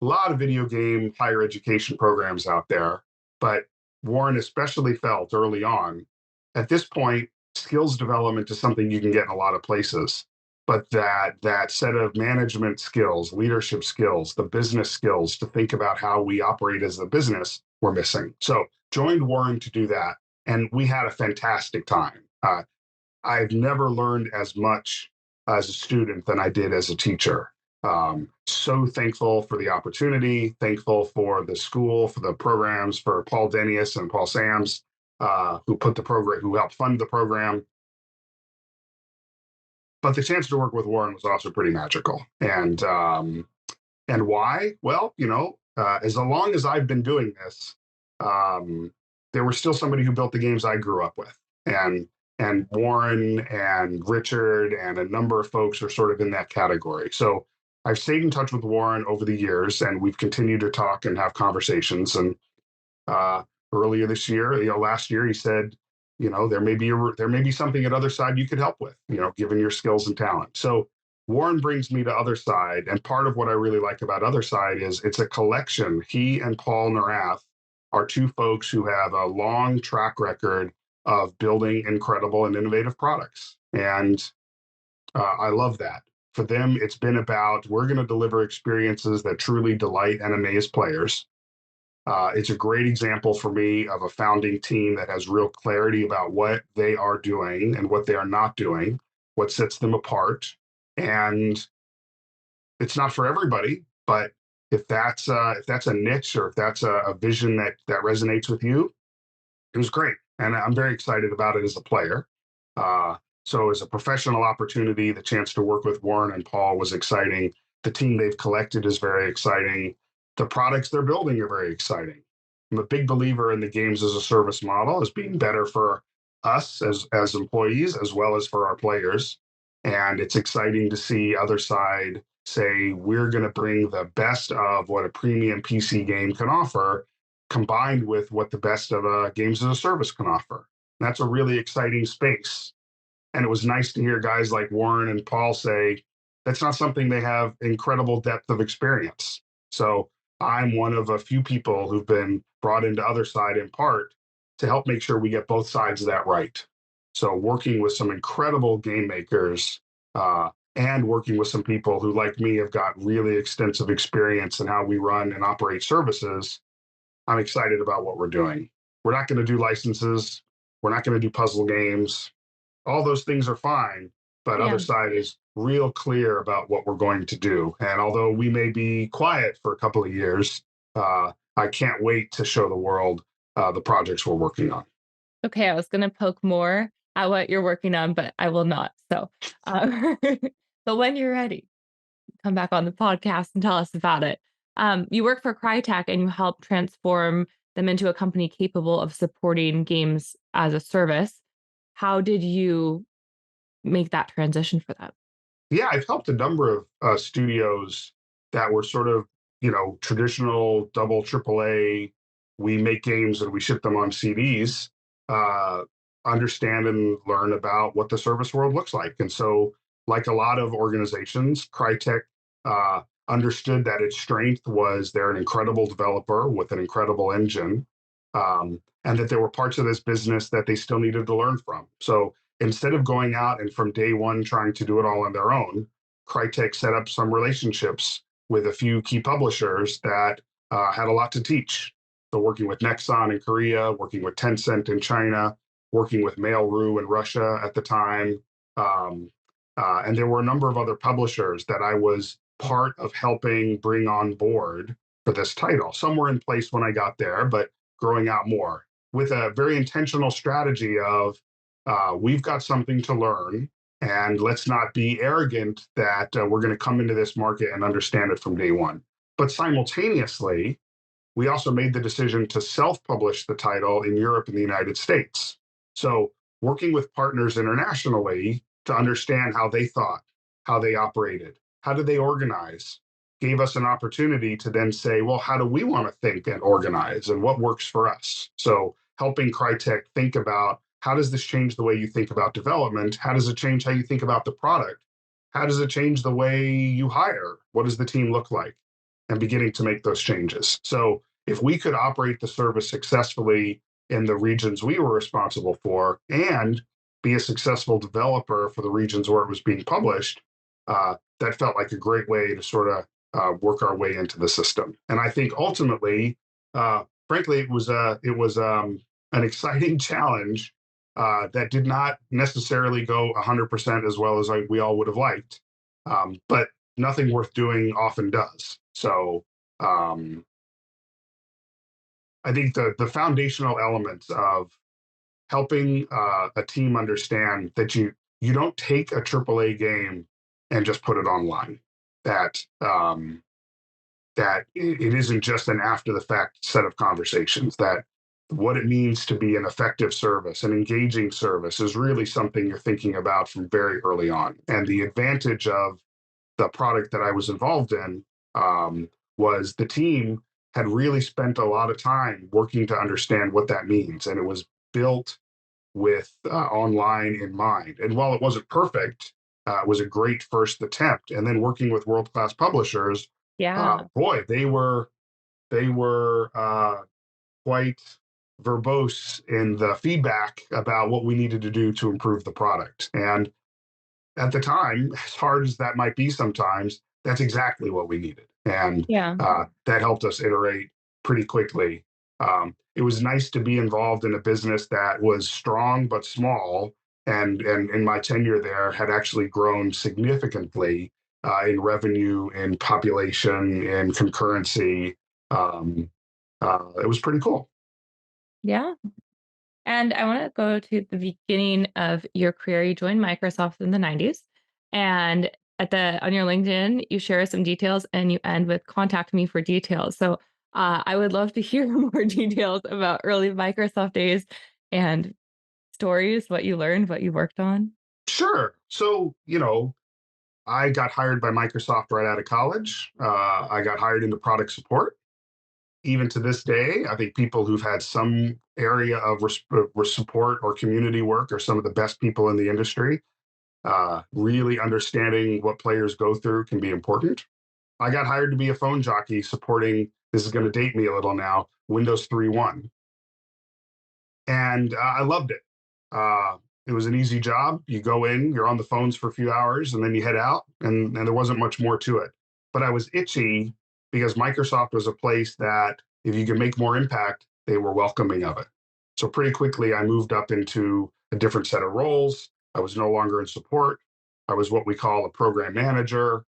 A lot of video game higher education programs out there, but Warren especially felt early on at this point, skills development is something you can get in a lot of places. But that set of management skills, leadership skills, the business skills to think about how we operate as a business were missing. So joined Warren to do that, and we had a fantastic time. I've never learned as much as a student than I did as a teacher. So thankful for the opportunity, thankful for the school, for the programs, for Paul Denius and Paul Sams, who put the program, who helped fund the program. But the chance to work with Warren was also pretty magical. And why? Well, as long as I've been doing this, there was still somebody who built the games I grew up with, and Warren and Richard and a number of folks are sort of in that category. So I've stayed in touch with Warren over the years, and we've continued to talk and have conversations. And earlier this year, last year, he said, there may be something at OtherSide you could help with, given your skills and talent. So Warren brings me to OtherSide, and part of what I really like about OtherSide is it's a collection. He and Paul Narath are two folks who have a long track record of building incredible and innovative products, and I love that. For them, it's been about we're going to deliver experiences that truly delight and amaze players. It's a great example for me of a founding team that has real clarity about what they are doing and what they are not doing, what sets them apart. And it's not for everybody, but if that's a niche or if that's a vision that resonates with you, it was great. And I'm very excited about it as a player. So as a professional opportunity, the chance to work with Warren and Paul was exciting. The team they've collected is very exciting. The products they're building are very exciting. I'm a big believer in the games as a service model as being better for us as employees as well as for our players. And it's exciting to see OtherSide say we're going to bring the best of what a premium PC game can offer, combined with what the best of a games as a service can offer. And that's a really exciting space. And it was nice to hear guys like Warren and Paul say that's not something they have incredible depth of experience. So I'm one of a few people who've been brought into OtherSide in part to help make sure we get both sides of that right. So working with some incredible game makers and working with some people who, like me, have got really extensive experience in how we run and operate services, I'm excited about what we're doing. We're not going to do licenses. We're not going to do puzzle games. All those things are fine, but Yeah. OtherSide is real clear about what we're going to do. And although we may be quiet for a couple of years, I can't wait to show the world the projects we're working on. Okay, I was going to poke more at what you're working on, but I will not. So, but when you're ready, come back on the podcast and tell us about it. You work for Crytek and you help transform them into a company capable of supporting games as a service. How did you make that transition for them? Yeah, I've helped a number of studios that were sort of, traditional double AAA. We make games and we ship them on CDs. Uh, Understand and learn about what the service world looks like. And so, like a lot of organizations, Crytek understood that its strength was they're an incredible developer with an incredible engine, and that there were parts of this business that they still needed to learn from. So instead of going out and from day one trying to do it all on their own, Crytek set up some relationships with a few key publishers that had a lot to teach. So working with Nexon in Korea, working with Tencent in China, working with Mail.ru in Russia at the time. And there were a number of other publishers that I was part of helping bring on board for this title. Some were in place when I got there, but growing out more with a very intentional strategy of we've got something to learn, and let's not be arrogant that we're going to come into this market and understand it from day one. But simultaneously, we also made the decision to self-publish the title in Europe and the United States. So working with partners internationally to understand how they thought, how they operated, how did they organize, gave us an opportunity to then say, well, how do we want to think and organize and what works for us? So helping Crytek think about how does this change the way you think about development? How does it change how you think about the product? How does it change the way you hire? What does the team look like? And beginning to make those changes. So if we could operate the service successfully in the regions we were responsible for and be a successful developer for the regions where it was being published, that felt like a great way to sort of work our way into the system. And I think ultimately, frankly, it was an exciting challenge that did not necessarily go 100% as well as we all would have liked, but nothing worth doing often does. So I think the foundational elements of helping a team understand that you don't take a AAA game and just put it online. That that it isn't just an after the fact set of conversations. That what it means to be an effective service, an engaging service, is really something you're thinking about from very early on. And the advantage of the product that I was involved in was the team had really spent a lot of time working to understand what that means, and it was built with online in mind. And while it wasn't perfect, it was a great first attempt. And then working with world class publishers, Yeah. boy, they were quite verbose in the feedback about what we needed to do to improve the product. And at the time, as hard as that might be sometimes, that's exactly what we needed. And Yeah. that helped us iterate pretty quickly. It was nice to be involved in a business that was strong but small, and in my tenure there had actually grown significantly in revenue, in population, in concurrency. Um, it was pretty cool. Yeah. And I want to go to the beginning of your career. You joined Microsoft in the 90s. And on your LinkedIn, you share some details and you end with contact me for details. So I would love to hear more details about early Microsoft days and stories, what you learned, what you worked on. Sure. So, I got hired by Microsoft right out of college. I got hired into product support. Even to this day, I think people who've had some area of support or community work are some of the best people in the industry. Really understanding what players go through can be important. I got hired to be a phone jockey supporting, this is going to date me a little now, Windows 3.1. And I loved it. It was an easy job. You go in, you're on the phones for a few hours, and then you head out, and there wasn't much more to it. But I was itchy because Microsoft was a place that if you could make more impact, they were welcoming of it. So pretty quickly, I moved up into a different set of roles. I was no longer in support. I was what we call a program manager,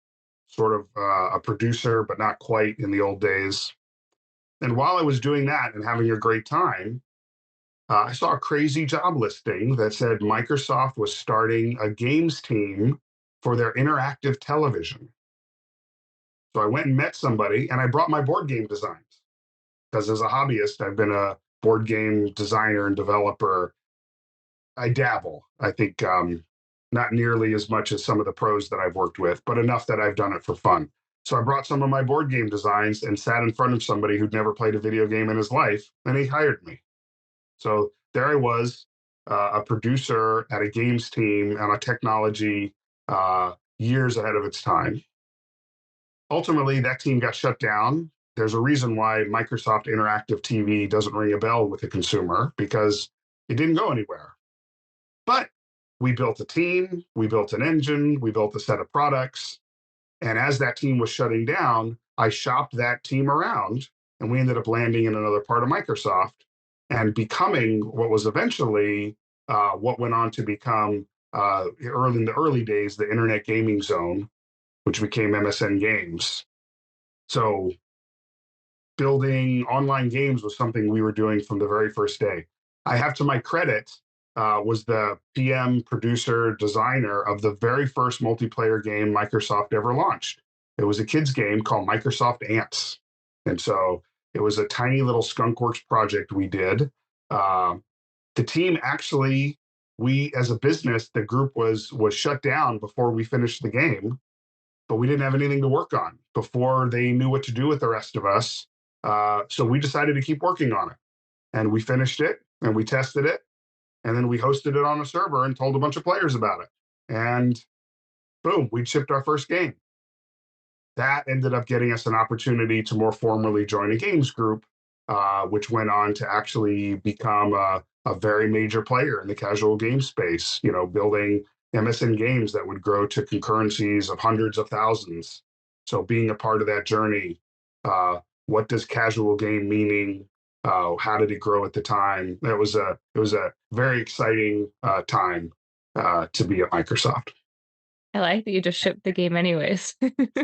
sort of a producer, but not quite in the old days. And while I was doing that and having a great time, I saw a crazy job listing that said Microsoft was starting a games team for their interactive television. So I went and met somebody and I brought my board game designs because as a hobbyist, I've been a board game designer and developer. I dabble. I think not nearly as much as some of the pros that I've worked with, but enough that I've done it for fun. So I brought some of my board game designs and sat in front of somebody who'd never played a video game in his life, and he hired me. So there I was, a producer at a games team and a technology years ahead of its time. Ultimately, that team got shut down. There's a reason why Microsoft Interactive TV doesn't ring a bell with the consumer because it didn't go anywhere. But we built a team, we built an engine, we built a set of products. And as that team was shutting down, I shopped that team around and we ended up landing in another part of Microsoft and becoming what was eventually what went on to become early in the early days, the Internet Gaming Zone, which became MSN Games. So building online games was something we were doing from the very first day. I have to my credit, was the PM, producer, designer of the very first multiplayer game Microsoft ever launched. It was a kids game called Microsoft Ants. And so it was a tiny little skunkworks project we did. Uh, the team actually, we as a business, the group was shut down before we finished the game, but we didn't have anything to work on before they knew what to do with the rest of us. So we decided to keep working on it, and we finished it. and we tested it, and then we hosted it on a server and told a bunch of players about it. And boom, we shipped our first game. That ended up getting us an opportunity to more formally join a games group, which went on to actually become a very major player in the casual game space, building MSN games that would grow to concurrencies of hundreds of thousands. So being a part of that journey, what does casual game meaning? How did it grow at the time? It was a very exciting time to be at Microsoft. I like that you just shipped the game anyways.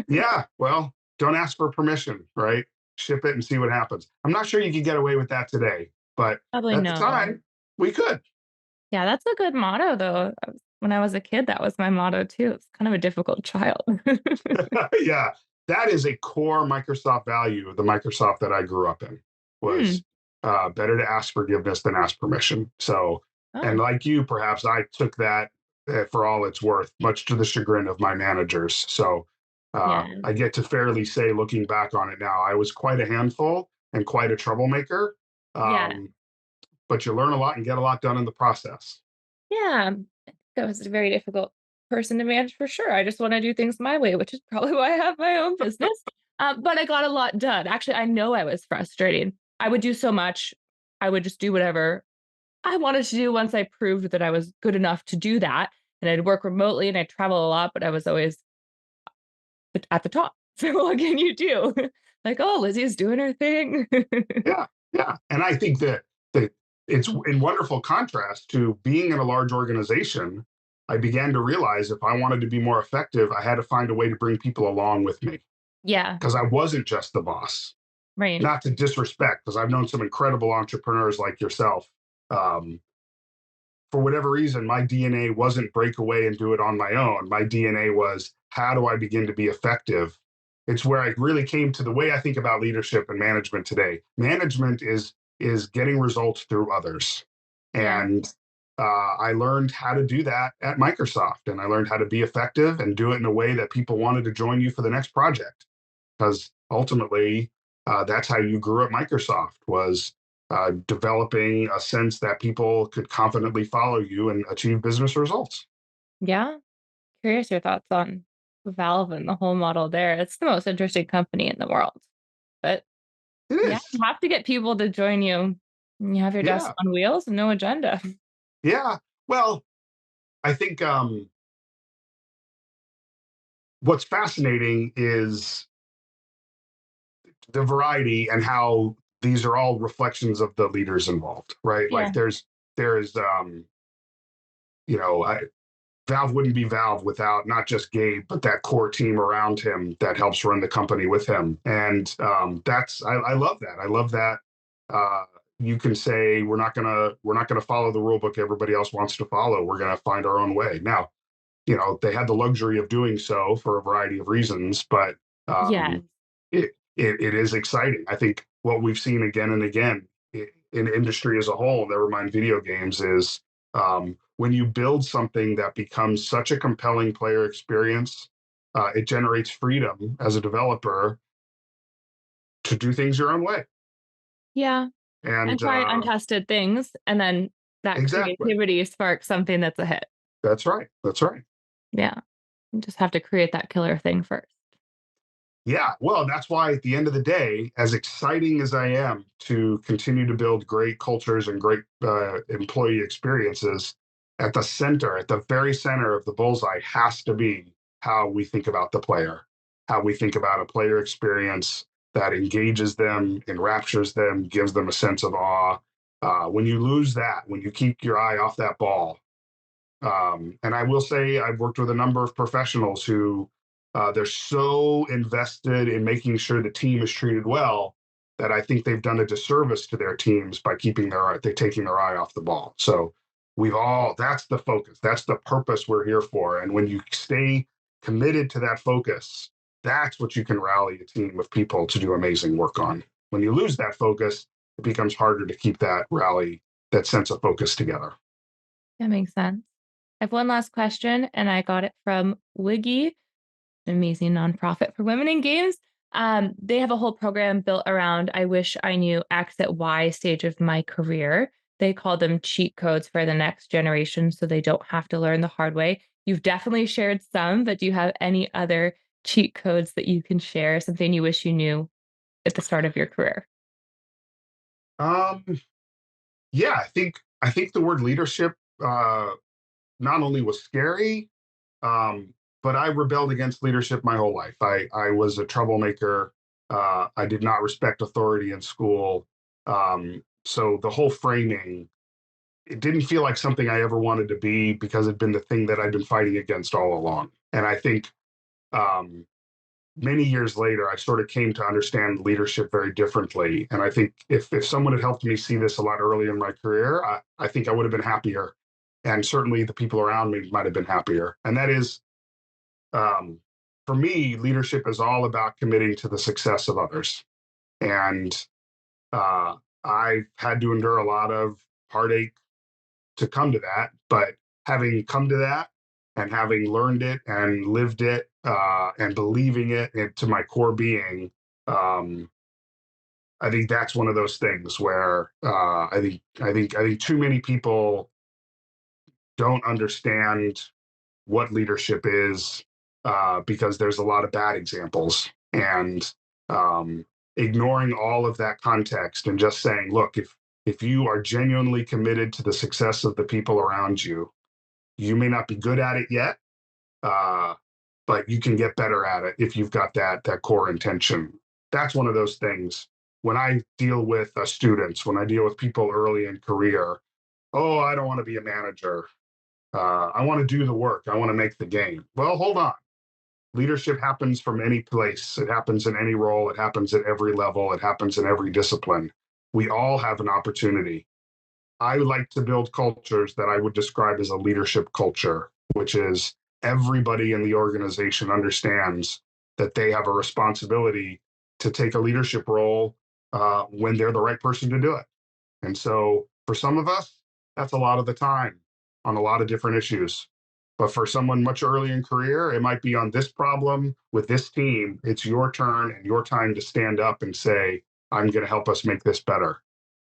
Yeah, well, don't ask for permission, right? Ship it and see what happens. I'm not sure you can get away with that today, but Probably at the no. time, we could. Yeah, that's a good motto, though. When I was a kid, that was my motto too. It's kind of a difficult child. Yeah, that is a core Microsoft value of the Microsoft that I grew up in Hmm. was better to ask forgiveness than ask permission. So, and Oh, like you, perhaps I took that for all it's worth, much to the chagrin of my managers. So yeah. I get to fairly say, looking back on it now, I was quite a handful and quite a troublemaker. Yeah. Um, but you learn a lot and get a lot done in the process. Yeah. That was a very difficult person to manage for sure. I just want to do things my way, which is probably why I have my own business. But I got a lot done. Actually, I know I was frustrating. I would do so much. I would just do whatever I wanted to do once I proved that I was good enough to do that. And I'd work remotely and I'd travel a lot, but I was always at the top. So what can you do? Like, oh, Lizzie's doing her thing. Yeah, yeah, and I think that it's in wonderful contrast to being in a large organization. I began to realize if I wanted to be more effective, I had to find a way to bring people along with me Yeah, because I wasn't just the boss. right. Not to disrespect, because I've known some incredible entrepreneurs like yourself. Um, for whatever reason, my DNA wasn't break away and do it on my own. My DNA was how do I begin to be effective? It's where I really came to the way I think about leadership and management today. Management is getting results through others, Yeah. and I learned how to do that at Microsoft, and I learned how to be effective and do it in a way that people wanted to join you for the next project. Because ultimately, that's how you grew at Microsoft was developing a sense that people could confidently follow you and achieve business results. Yeah. Curious your thoughts on Valve and the whole model there. It's the most interesting company in the world. But It yeah, is. you have to get people to join you. You have your desk Yeah. on wheels and no agenda. Yeah. Well, I think what's fascinating is the variety and how these are all reflections of the leaders involved, right? Yeah. Like there's I, Valve wouldn't be Valve without not just Gabe, but that core team around him that helps run the company with him. And I love that. I love that you can say we're not gonna follow the rule book everybody else wants to follow. We're gonna find our own way. Now, they had the luxury of doing so for a variety of reasons, but Yeah. it is exciting. I think what we've seen again and again in industry as a whole, never mind video games, is when you build something that becomes such a compelling player experience, it generates freedom as a developer to do things your own way. Yeah. And And try untested things. And then that exactly, creativity sparks something that's a hit. that's right. That's right. Yeah. You just have to create that killer thing first. Yeah, well, that's why at the end of the day, as exciting as I am to continue to build great cultures and great employee experiences, at the center, at the very center of the bullseye, has to be how we think about the player, how we think about a player experience that engages them, enraptures them, gives them a sense of awe. When you lose that, when you keep your eye off that ball, and I will say, I've worked with a number of professionals who they're so invested in making sure the team is treated well that I think they've done a disservice to their teams by they taking their eye off the ball. So that's the focus, that's the purpose we're here for. And when you stay committed to that focus, that's what you can rally a team of people to do amazing work on. When you lose that focus, it becomes harder to keep that sense of focus together. That makes sense. I have one last question, and I got it from Wiggy, an amazing nonprofit for women in games. They have a whole program built around I wish I knew X at Y stage of my career. they call them cheat codes for the next generation so they don't have to learn the hard way. You've definitely shared some, but do you have any other cheat codes that you can share, something you wish you knew at the start of your career? Um, yeah, I think the word leadership not only was scary, um, but I rebelled against leadership my whole life. I was a troublemaker. I did not respect authority in school. So the whole framing, it didn't feel like something I ever wanted to be because it'd been the thing that I'd been fighting against all along. And I think um, many years later, I sort of came to understand leadership very differently. And I think if someone had helped me see this a lot earlier in my career, I think I would have been happier. And certainly the people around me might have been happier. And that is, um, for me, leadership is all about committing to the success of others. And I've had to endure a lot of heartache to come to that. But having come to that and having learned it and lived it and believing it into my core being, um, I think that's one of those things where I think too many people don't understand what leadership is because there's a lot of bad examples and um, ignoring all of that context and just saying, look, if you are genuinely committed to the success of the people around you, you may not be good at it yet, uh, but you can get better at it if you've got that core intention. That's one of those things. When I deal with students, when I deal with people early in career, oh, I don't want to be a manager. I want to do the work. I want to make the game. Well, hold on. Leadership happens from any place. It happens in any role. It happens at every level. It happens in every discipline. We all have an opportunity. I like to build cultures that I would describe as a leadership culture, which is everybody in the organization understands that they have a responsibility to take a leadership role when they're the right person to do it. And so for some of us, that's a lot of the time on a lot of different issues. But for someone much early in career, it might be on this problem with this team. It's your turn and your time to stand up and say, I'm going to help us make this better.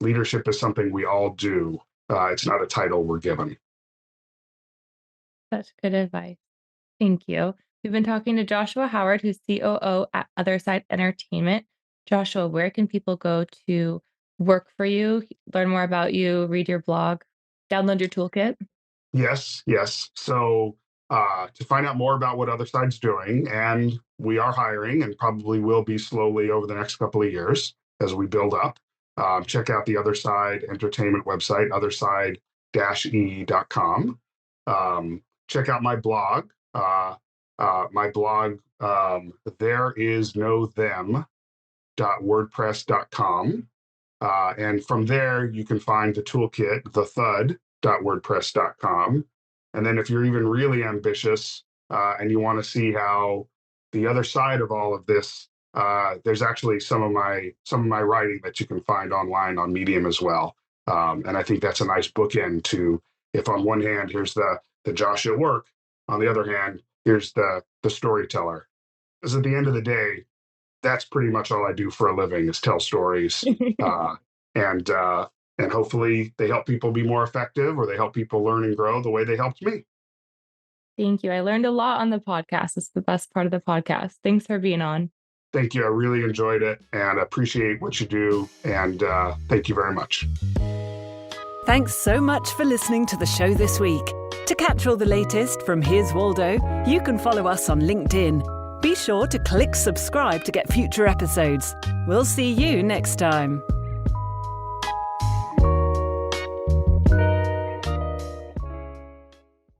Leadership is something we all do. It's not a title we're given. Such good advice. Thank you. We've been talking to Joshua Howard, who's COO at OtherSide Entertainment. Joshua, where can people go to work for you, learn more about you, read your blog, download your toolkit? Yes, yes. So to find out more about what OtherSide's doing, and we are hiring and probably will be slowly over the next couple of years as we build up, check out the OtherSide Entertainment website, otherside-e.com. Check out my blog. There is no them.wordpress.com. And from there, you can find the toolkit, thethud.wordpress.com. And then if you're even really ambitious and you want to see how the other side of all of this, there's actually some of my writing that you can find online on Medium as well. And I think that's a nice bookend to, if on one hand, here's the Josh at work, on the other hand, here's the storyteller. Because at the end of the day, that's pretty much all I do for a living is tell stories. Uh, and hopefully they help people be more effective or they help people learn and grow the way they helped me. Thank you. I learned a lot on the podcast. It's the best part of the podcast. Thanks for being on. Thank you. I really enjoyed it and appreciate what you do. And thank you very much. Thanks so much for listening to the show this week. To catch all the latest from Here's Waldo, you can follow us on LinkedIn. Be sure to click subscribe to get future episodes. We'll see you next time.